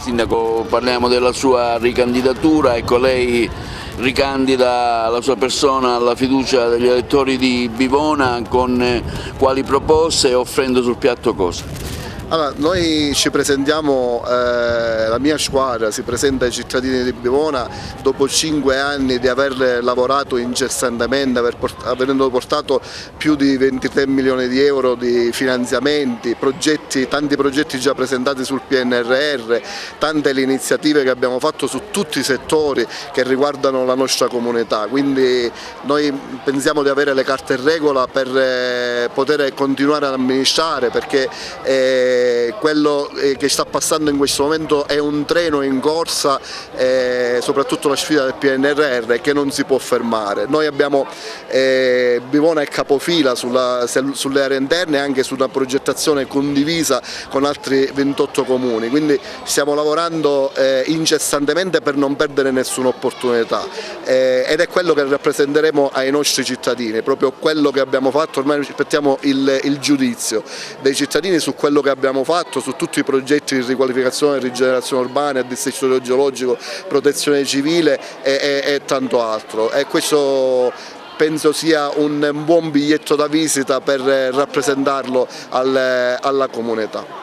Sindaco, parliamo della sua ricandidatura, ecco, lei ricandida la sua persona alla fiducia degli elettori di Bivona con quali proposte e offrendo sul piatto cosa? Allora, noi ci presentiamo, la mia squadra si presenta ai cittadini di Bivona dopo 5 anni di aver lavorato incessantemente, avendo portato più di 23 milioni di euro di finanziamenti, tanti progetti già presentati sul PNRR, tante le iniziative che abbiamo fatto su tutti i settori che riguardano la nostra comunità, quindi noi pensiamo di avere le carte in regola per poter continuare ad amministrare, perché quello che sta passando in questo momento è un treno in corsa, soprattutto la sfida del PNRR che non si può fermare. Noi abbiamo, Bivona è capofila sulle aree interne e anche su una progettazione condivisa con altri 28 comuni, quindi stiamo lavorando incessantemente per non perdere nessuna opportunità ed è quello che rappresenteremo ai nostri cittadini, proprio quello che abbiamo fatto. Ormai aspettiamo il giudizio dei cittadini su quello che abbiamo fatto, su tutti i progetti di riqualificazione e rigenerazione urbana, dissesto idrogeologico, protezione civile e tanto altro. E questo penso sia un buon biglietto da visita per rappresentarlo alla comunità.